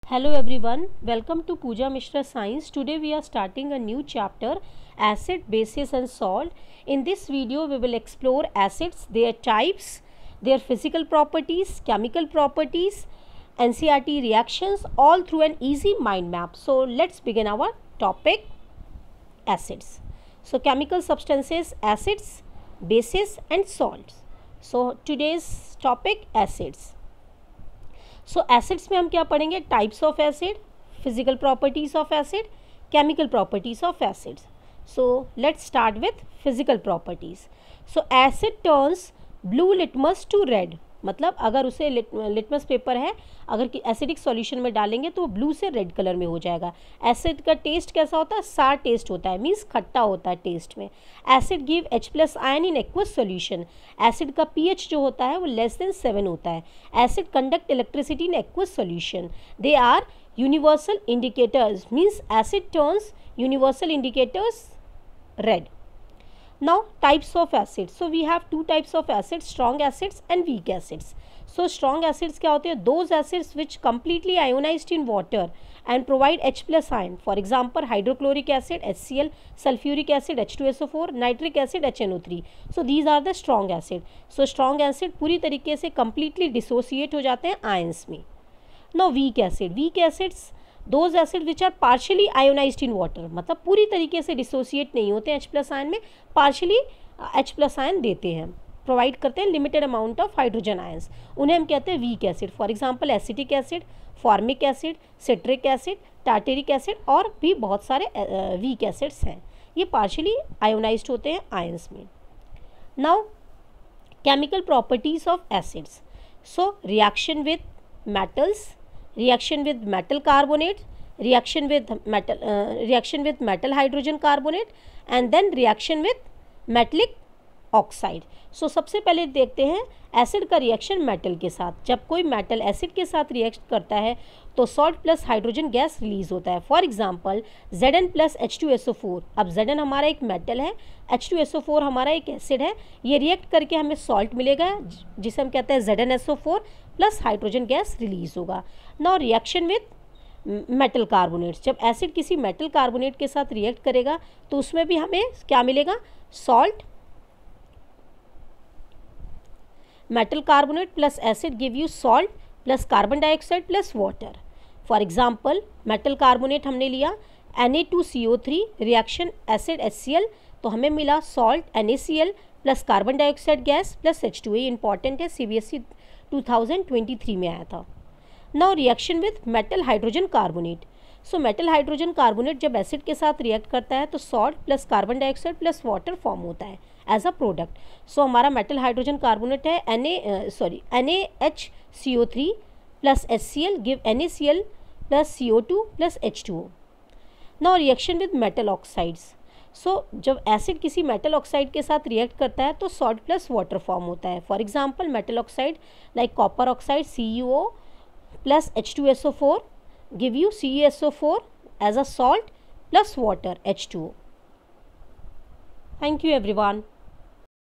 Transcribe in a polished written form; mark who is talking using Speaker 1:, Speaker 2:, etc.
Speaker 1: Hello everyone, welcome to Pooja Mishra Science. Today we are starting a new chapter, acid, bases and salt. In this video we will explore acids, their types, their physical properties, chemical properties, NCERT reactions, all through an easy mind map. So let's begin our topic, acids. So chemical substances, acids, bases and salts. So today's topic, acids. So acids में हम क्या पढ़ेंगे? Types of acid, physical properties of acid, chemical properties of acids. So let's start with physical properties. So acid turns blue litmus to red. मतलब अगर उसे litmus paper है, अगर acidic solution में डालेंगे तो वो ब्लू से रेड कलर में हो जाएगा. एसिड का टेस्ट कैसा होता है? सार टेस्ट होता है, मीन्स खट्टा होता है टेस्ट में. Acid give H+ ion in aqueous solution. Acid का pH जो होता है वो <7 होता है. Acid conduct electricity in aqueous solution. They are universal indicators, means acid turns universal indicators red. Now types of acids. So we have two types of acids, strong acids and weak acids. So strong acids क्या होते हैं? Those acids which completely ionized in water and provide H+ ion. For example, hydrochloric acid HCl, sulfuric acid H2SO4, nitric acid HNO3. So these are the strong acid. So strong acid पूरी तरीके से completely dissociate हो जाते हैं ions में. Now weak acid. Weak acids those acid which are partially ionised in water. मतलब पूरी तरीके से डिसोसिएट नहीं होते हैं H+ आयन में, पार्शियली H+ आयन देते हैं, प्रोवाइड करते हैं limited amount of hydrogen ions. उन्हें हम कहते हैं weak acid. For example acetic acid, formic acid, citric acid, tartaric acid और भी बहुत सारे वीक एसिड्स हैं. ये पार्शियली आयोनाइज्ड होते हैं आयंस में. Now chemical properties of acids. So reaction with metals, reaction with metal carbonate, reaction with metal hydrogen carbonate and then reaction with metallic oxide. So सबसे पहले देखते हैं एसिड का रिएक्शन मेटल के साथ. जब कोई मेटल एसिड के साथ रिएक्ट करता है तो salt plus hydrogen gas release होता है. For example Zn plus H2SO4. अब Zn हमारा एक मेटल है, H2SO4 हमारा एक एसिड है. ये रिएक्ट करके हमें सॉल्ट मिलेगा जिसे हम कहते हैं ZnSO4 plus hydrogen gas release होगा. Now reaction with metal carbonates. जब एसिड किसी मेटल कार्बोनेट के साथ रिएक्ट करेगा तो उसमें भी हमें क्या मिलेगा? Salt. Metal carbonate plus acid give you salt plus carbon dioxide plus water. For example metal carbonate हमने लिया Na2CO3 रिएक्शन एसिड HCl, तो हमें मिला salt NaCl plus carbon dioxide gas plus H2A. Important है, CBSE 2023 में आया था. Now reaction with metal hydrogen carbonate. So metal hydrogen carbonate जब एसिड के साथ रिएक्ट करता है तो salt plus carbon dioxide plus water form होता है एज अ प्रोडक्ट. सो हमारा मेटल हाइड्रोजन कार्बोनेट है NaHCO3 plus HCl give NaCl plus CO2 plus H2O. Now reaction with metal oxides. So जब एसिड किसी मेटल ऑक्साइड के साथ react करता है तो सॉल्ट प्लस वाटर फॉर्म होता है. For example metal oxide like copper oxide CuO plus H2SO4 give you CeSO4 as a salt plus water H2O. Thank you everyone.